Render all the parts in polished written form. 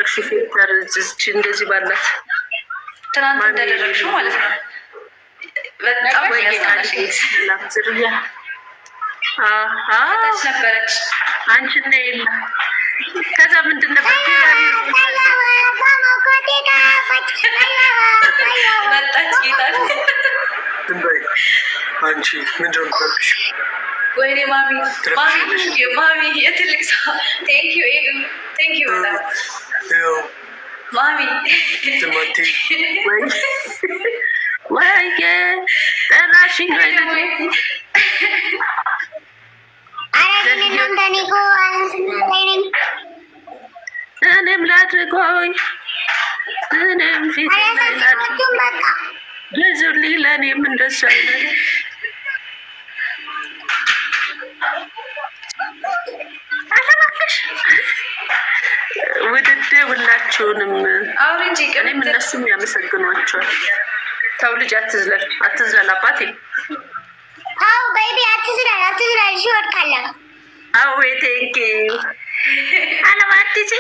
ያደረግሽው ፊልተር እንደዚህ ባላት ትናንት እንዳደረግሽው ማለት ነው። በጣም ዝርያ ታች ነበረች አንቺ እና የለ ከዛ ምንድን ነበር መጣች ጌታ አንቺ ምንድን ነው? ወይኔ ማሚ የትልቅ ሰው ቴንኪዩ ኤዱ ቴንኪዩ በጣም ማሚ ወይ ጠራሽኝ እኔም ላድርጎኝ እኔም ፊት ገዙልኝ ለእኔም እንደሱ አይነት ውድድ ሁላችሁንም አውሪንጂ እኔም እነሱም ያመሰግኗቸዋል። ተው ልጅ አትዝለል አባቴ። አዎ ቤቢ አትዝለል እሺ ወድቃለሁ። አዎ ቴንኪ አለማቲሲ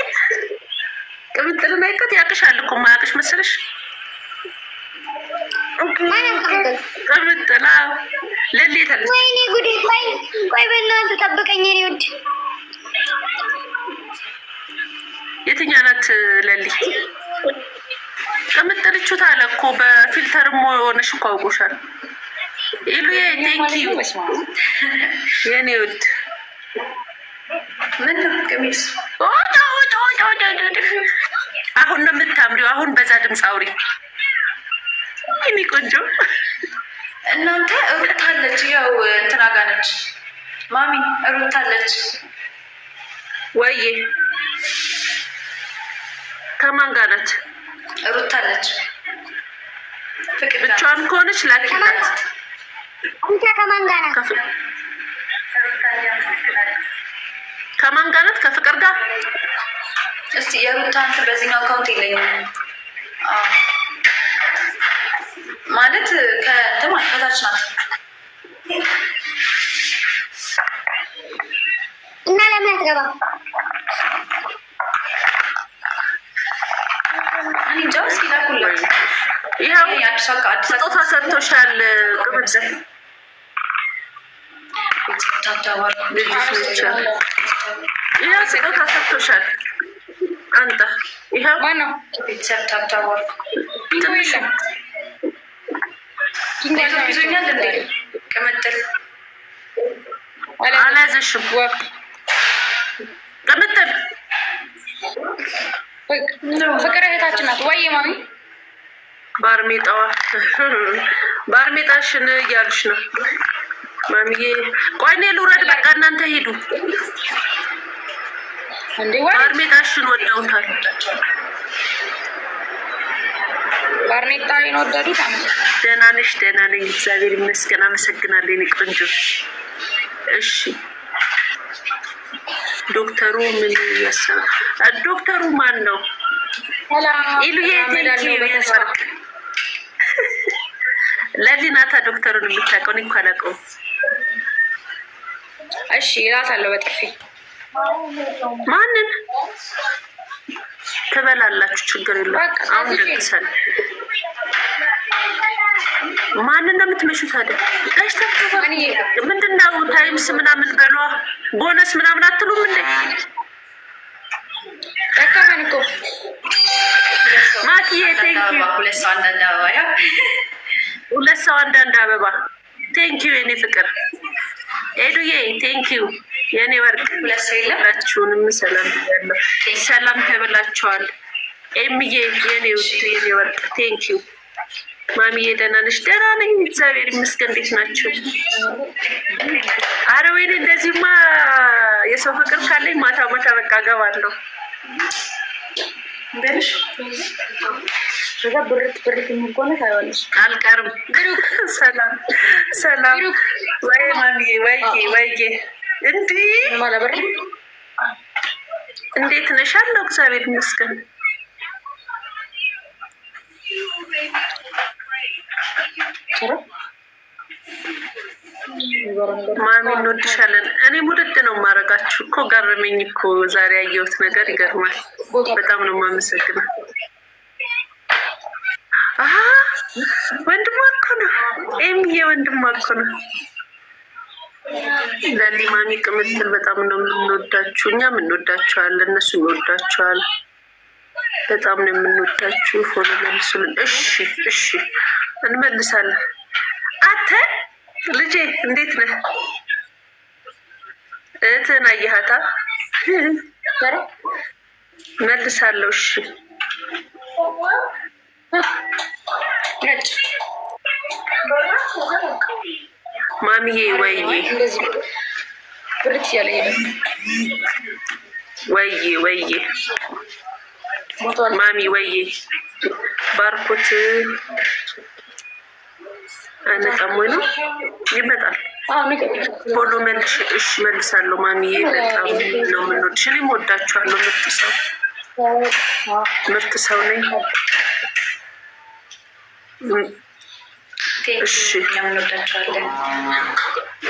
ቅምጥልና ይቀት ያቅሻል እኮ ማያቅሽ መሰለሽ። ቅምጥላ ለሌታ ወይኔ ጉዴ ቆይ በእናትህ ጠብቀኝ እኔ ውድ የትኛው ናት ለሊ? ቅምጥልቹት አለ እኮ በፊልተር ሆነሽ እኮ አውቆሻል። ኢሉዬ ቴንኪዩ የኔ ውድ ምን ቀሚስ አሁን ነው የምታምሪው። አሁን በዛ ድምፅ አውሪ የኔ ቆንጆ። እናንተ ሩታለች ያው እንትና ጋር ነች ማሚ ሩታለች ወይ ከማን ጋር ናት? ሩታለች ብቻዋን ከሆነች ላኪላት። አንተ ከማን ጋር ናት? ከማን ጋር ናት? ከፍቅር ጋር። እስቲ የሩታ አንተ በዚህኛው አካውንት የለኝም ማለት ከታች ናት እና ለምን አትገባም? እንጃውስ ይላኩልኝ። ይሄው ስጦታ ሰጥቶሻል። ቅምጥል ይሄው ስጦታ ሰጥቶሻል። አንተ ይሄው ማነው ቤተሰብ ታታወርኩ ትንሽ ይዞኛል እንዴ? ቅምጥል አላዘሽም? ቅምጥል ፍቅር እህታችን ናት ወይ ማሚ? ባርሜጣሽን እያሉሽ ነው ማሚዬ። ቆይ እኔ ልውረድ በቃ እናንተ ሂዱ። ባርሜጣሽን ወደውታል። ባርኔጣ ይወደዱት። ደህና ነሽ? ደህና ነኝ እግዚአብሔር ይመስገን። አመሰግናለሁ የኔ ቆንጆ። እሺ ዶክተሩ ምን ያሰራ? ዶክተሩ ማን ነው? ኢሉዬ ለሊናታ ዶክተሩን የምታውቀው? እኔ እኮ አላውቀውም። እሺ እላታለሁ በጥፊ። ማንን ትበላላችሁ? ችግር የለውም። አሁን ደግሳለሁ። ማንን ነው የምትመሹት ታዲያ? ምንድን ነው ታይምስ ምናምን በሏ፣ ቦነስ ምናምን አትሉም እንዴ? ደካመን እኮ ማኪዬ ቴንኪዩ። ሁለት ሰው አንዳንድ አበባ። ቴንኪዩ የኔ ፍቅር። ኤዱዬ ቴንኪዩ የኔ ወርቅ። ሁላችሁንም ሰላም ብያለሁ። ሰላም ተብላችኋል። ኤምዬ የኔ ውድ የኔ ወርቅ ቴንኪዩ። ማሚዬ ደህና ነሽ? ደህና ነኝ እግዚአብሔር ይመስገን። እንዴት ናቸው? አረ ወይኔ እንደዚህማ የሰው ፍቅር ካለኝ ማታ ማታ በቃ እገባለሁ። በልሽ ከዛ ብርት የሚቆነ ታይዋለሽ። አልቀርም። ሰላም ሰላም። ወይ ማሚዬ ወይዬ እንዲህ ማለበር እንዴት ነሽ? አለሁ እግዚአብሔር ይመስገን። ማሚ እንወድሻለን። እኔ ሙድድ ነው የማደርጋችሁ እኮ ገረመኝ እኮ ዛሬ ያየሁት ነገር ይገርማል። በጣም ነው የማመሰግነው። ወንድሟ እኮ ነው ኤምዬ፣ ወንድሟ እኮ ነው። ለሊ ማሚ ቅምጥል በጣም ነው የምንወዳችሁ። እኛም እንወዳችኋለን፣ እነሱ ይወዳችኋል። በጣም ነው የምንወዳችሁ። ፎሎ መልሱልን። እሺ እንመልሳለን። አንተ ልጄ እንዴት ነህ? እህትህን አየሃታ? መልሳለሁ። እሺ ማሚዬ ወይዬ ማሚ ወይዬ ባርኮት አይመጣም ወይ ነው? ይመጣል። ፎሎ መልሽ። እሺ መልሳለሁ። ማሚዬ በጣም ነው የምንወድሽ። እኔም ወዳችኋለሁ። ምርጥ ሰው ነኝ።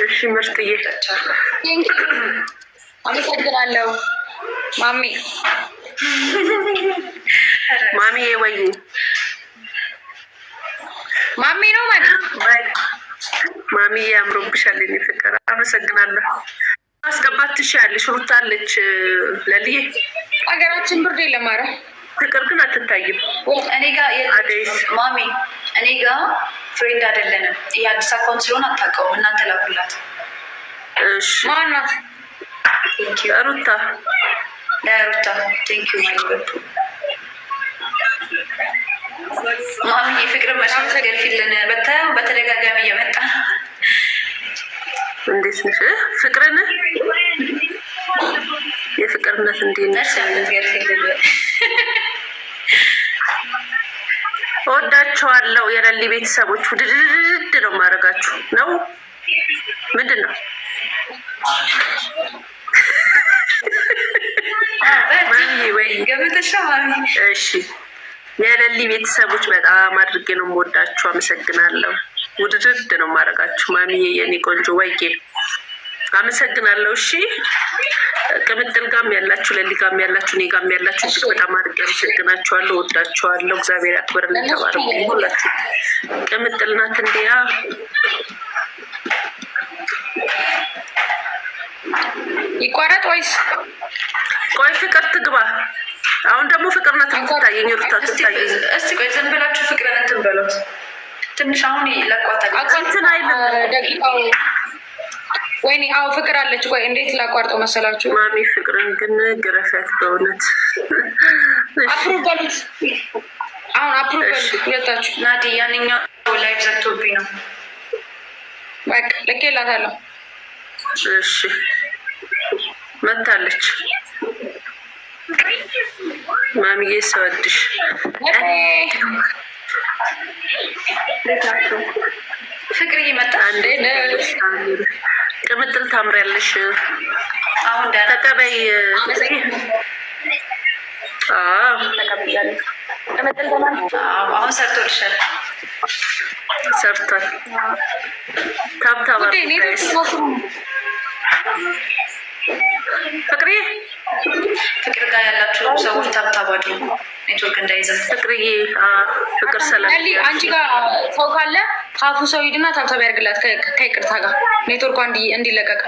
እሺ ምርጥዬ አመሰግናለሁ ማሚዬ ወይ ማሚ ነው ማሚዬ አምሮብሻል። እኔ ፍቅር አመሰግናለሁ። ማስገባት ትችያለሽ። ሩታለች ለልዬ ሀገራችን ብርድ የለም። ኧረ ፍቅር ግን አትታይም። እኔ ጋር ማሚ እኔ ጋር ፍሬንድ አይደለንም። የአዲስ አካውንት ስለሆነ አታውቀውም። እናንተ ላኩላት። እሺ ማናት? ሩታ ለሩታ ቴንኪዩ ማይገቡ ማሚ የፍቅር መሻም ተገልፊልን በተደጋጋሚ እየመጣ እንዴት ነሽ? ፍቅርን የፍቅርነት እንዴት ነሽ? እወዳቸዋለሁ። የለሊ ቤተሰቦች ውድድድ ነው የማደርጋችሁ ነው። ምንድን ነው ወይ ገብተሻ? እሺ የለሊ ቤተሰቦች በጣም አድርጌ ነው የምወዳችሁ። አመሰግናለሁ። ውድድድ ነው የማደርጋችሁ። ማሚዬ የኔ ቆንጆ ወይዬ አመሰግናለሁ። እሺ ቅምጥል ጋም ያላችሁ፣ ለሊ ጋም ያላችሁ፣ እኔ ጋም ያላችሁ እጅግ በጣም አድርጌ አመሰግናችኋለሁ። ወዳችኋለሁ። እግዚአብሔር ያክብርልን። ተባረኩ ሁላችሁ። ቅምጥል ናት እንዲያ ይቋረጥ ወይስ ቆይ ፍቅር ትግባ? አሁን ደግሞ ፍቅር ናት የምትታየኝ። ሩታ ትታየኝ። እስቲ ቆይ ዝም ብላችሁ ፍቅርን እንትን በሏት ትንሽ። አሁን ለቋታል እንትን አይልም ደቂቃው። ወይኔ አዎ ፍቅር አለች። ቆይ እንዴት ላቋርጠው መሰላችሁ? ማሚ ፍቅርን ግን ግረፊያት በእውነት አፕሩቭ በሉት። አሁን አፕሩቭ በሉት ሁለታችሁ። ናዲ ያንኛው ላይቭ ዘግቶብኝ ነው። በቃ ልኬላታለሁ። እሺ መታለች። ማሚዬ ሰወድሽ ፍቅር እየመጣ አንዴ ቅምጥል ታምሪያለሽ። አሁን ተቀበይ። አሁን ሰርቶልሻል። ሰርቷል። ታብታባ ፍቅርዬ ፍቅር ጋር ያላችሁ ሰዎች ታብታባ አድርጉ፣ ኔትወርክ እንዳይዘን። ፍቅርዬ ፍቅር ሰላም። አንቺ ጋር ሰው ካለ ሀፉ ሰው ሂድና ታብታባ ያርግላት ከይቅርታ ጋር ኔትወርኳ እንዲለቀቅ።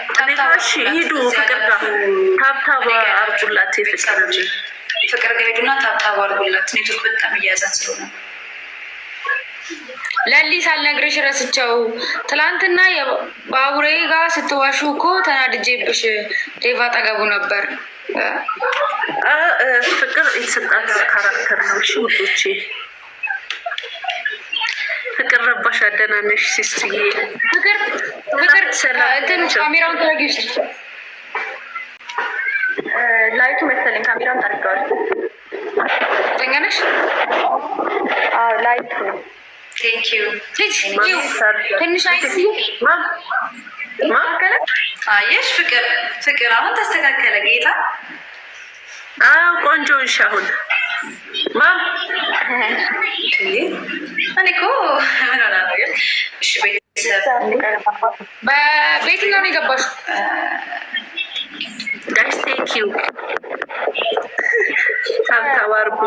እሺ ሂዱ ፍቅር ጋር ታብታባ አርጉላት። ፍቅር ጋር ሂዱና ታብታባ አርጉላት። ኔትወርክ በጣም እያያዛት ስለሆነ ለሊ ሳልነግርሽ ረስቸው። ትላንትና የባቡሬ ጋር ስትዋሹ እኮ ተናድጄብሽ ዴቫ አጠገቡ ነበር። ፍቅር የተሰጣት ካራክተር ነው። እሺ ውዶቼ ፍቅር ረባሽ አደናነሽ ሲስትዬ። ፍቅር እንትን ካሜራውን ተረጊስ ላይቱ መሰለኝ ካሜራውን ጠርገዋል። ተኛነሽ? አዎ ላይቱ ነው። ትንሽ አየሽ ፍቅር አሁን ተስተካከለ። ጌታ ቆንጆ እንሽ አሁን እኔ እኮ ምን ሆና ነው? እሺ በየትኛው ነው የገባሽው? ጋይስ ቴንኪዩ ታብታባርጉ።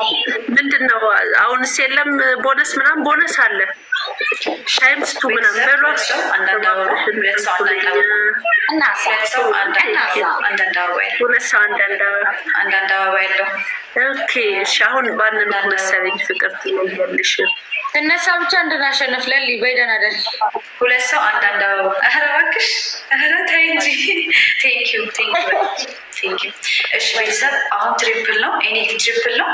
ምንድን ነው አሁንስ የለም ቦነስ ምናምን ቦነስ አለ ታይምስ ቱ ምናምን በሏት። ሁለት ሰው አንዳንድ አበባ ያለው። ኦኬ እሺ። አሁን ባንን መሰለኝ ፍቅር ትለያለሽ። ትነሳ ብቻ እንድናሸንፍ ለሊ በይደን አይደል? ሁለት ሰው አንዳንድ አበባ። ኧረ እባክሽ ኧረ ተይ እንጂ። ቴንኪዩ። እሺ ቤተሰብ አሁን ትሪፕል ነው። እኔ ትሪፕል ነው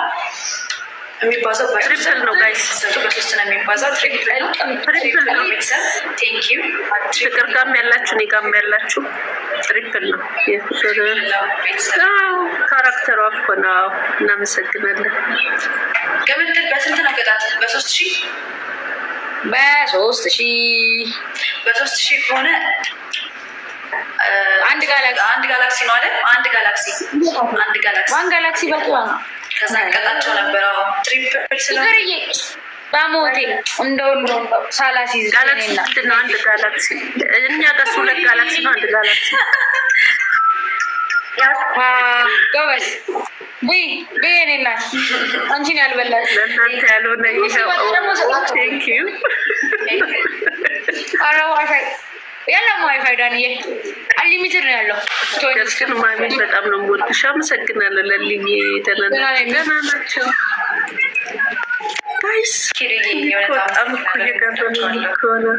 የሚባዛው ትሪፕል ነው ጋይስ፣ በሶስት ነው የሚባዛው። ትሪፕል ነው ቤተሰብ። ቴንኪዩ። ፍቅር ጋርም ያላችሁ እኔ ጋርም ያላችሁ ትሪፕል ነው። ካራክተሯ እኮ ነው። እናመሰግናለን። ቅምጥል በስንት ነው ቅጣት? በ3000 በ3000 ከሆነ አንድ ጋላክሲ ነው አይደል? አንድ ጋላክሲ ዋን ጋላክሲ በቃ ነው። ከዛ ቀጣቸው ነበር። ትሪፕል ስለሆነ ባሞቴ እንደው ሳላሲዝ ጋላክሲ ነው። አንድ ጋላክሲ እኛ ጋር ሁለት ጋላክሲ ነው። አንድ ጋላክሲ ጎበዝ በኔ እናት አንቺን ያልበላሽ ለእናንተ ያልሆነ ይሄው። ቴንኪዩ። ኧረ ዋይፋይ የለም ዋይፋይ ዳንዬ አንሊሚትድ ነው ያለው። ግን ማሚ በጣም ነው የምወድሽ። አመሰግናለሁ ለልዬ። ደህና ናቸው ጋይስ። በጣም እኮ እየገረመኝ እኮ ነው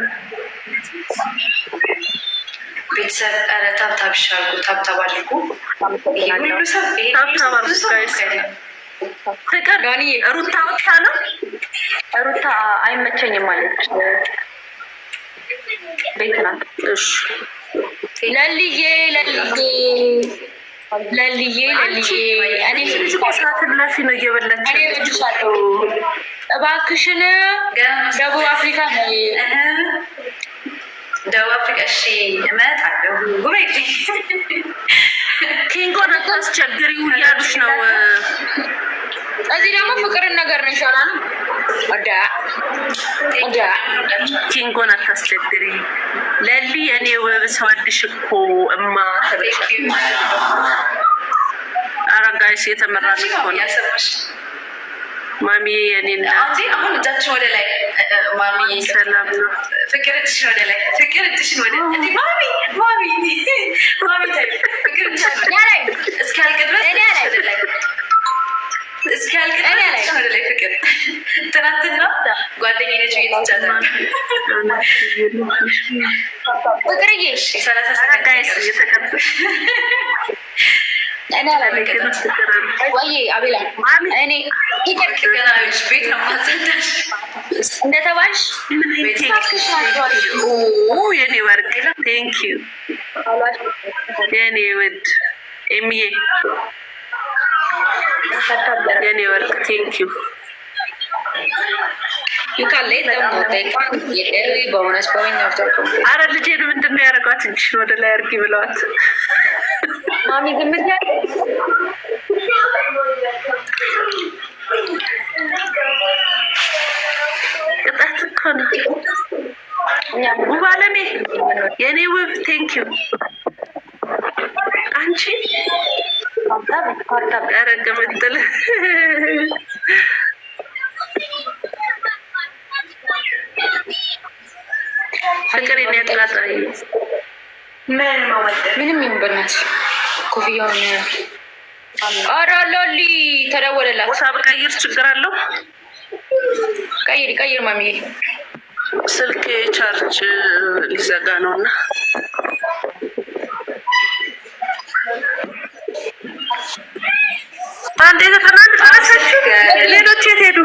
ቤተሰብ። ኧረ ታብታብ ይሻሉ። ታብታብ አድርጉ። ሁሉ ሰው ታብታብ አድርጉ ጋይስ። ፍቅር ሩታ ወጣ ነው። ሩታ አይመቸኝም ማለት ቤት ናት። እሺ ለልዬ እኔ ሳትላፊ ነው እየበላች እባክሽን። ደቡብ አፍሪካ እሺ እመጣለሁ። ኪንጎን አታስቸግሪው እያሉሽ ነው። እዚህ ደግሞ ፍቅርን ነገር ነው ይሻላል። ኪንጎን አታስቸግሪ ለሊ። እኔ ሰወድሽ እኮ እማ አረጋይስ የተመራን እኮ ነው ማሚ። የኔ እናት አሁን እጃችን ወደ ላይ ማሚ። ሰላም ነው። ፍቅር እጅሽን ወደ ላይ። ፍቅር እጅሽን ወደ እንዴ ማሚ ፍቅር እጅሽን ወደ ላይ እስኪያልቅ ድረስ ወደ ላይ እስኪያልቅ ድረስ ወደ ላይ። ፍቅር ትናንትና ጓደኛዬ ነች እየተጫወተ ፍቅርዬ 30 ጋይስ እየተቀበል ወይ አቤላ እኔ ገናዎች ቤት ነው ማዘዳሽ እንደተባልሽ የኔ ወርቅ ቴንኪዩ የኔ ውድ ኤሚዬ የኔ ወርቅ ቴንኪዩ። አረ ልጄን ምንድን ነው ያደረጓት? እጅሽን ወደ ላይ አድርጊ ብለዋት ማሚ ግምት ቅጣት እኮ ነው። ውብ አለሜ የኔ ውብ ቴንኪዩ። አንቺ ኧረ ግምጥል ፍቅር የኔ አቃጣይ ምንም ይሁን በእናትሽ ኮፍያውን ኧረ ሎሊ ተደወለላት። ቦታ በቀይር ችግር አለው? ቀይር ማሚዬ። ስልክ ቻርጅ ሊዘጋ ነው እና አንዴ ተፈናን ጨረሳችሁ። ሌሎች የት ሄዱ?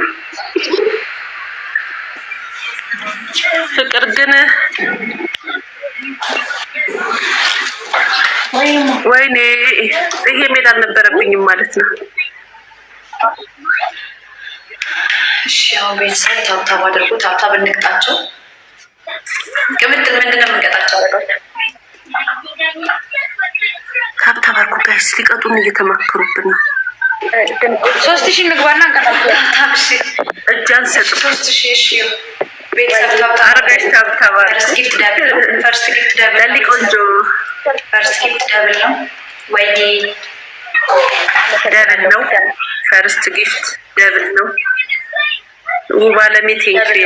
ፍቅር ግን ወይኔ ይሄ ሜዳ አልነበረብኝም ማለት ነው። እሺ አሁን ቤተሰብ ታብታብ አድርጉ። ታብታብ እንቅጣቸው። ቅምጥል ምንድን ነው የምንቀጣቸው? ታብታብ አድርጉ ጋይስ። ሊቀጡን እየተማከሩብን ነው። 3000 እንግባና እንቀጣቸው። ታብሽ እጅ አንሰጥም። 3000 እሺ ቤተሰብ አረጋሽ ታብታባ ፈርስት ጊፍት ደብል ነው። ፈርስት ጊፍት ደብል ለሊ ቆንጆ ፈርስት ጊፍት ደብል ነው። ወይኔ ደብል ነው። ፈርስት ጊፍት ደብል ነው። ውብ አለሜ ቴንኪው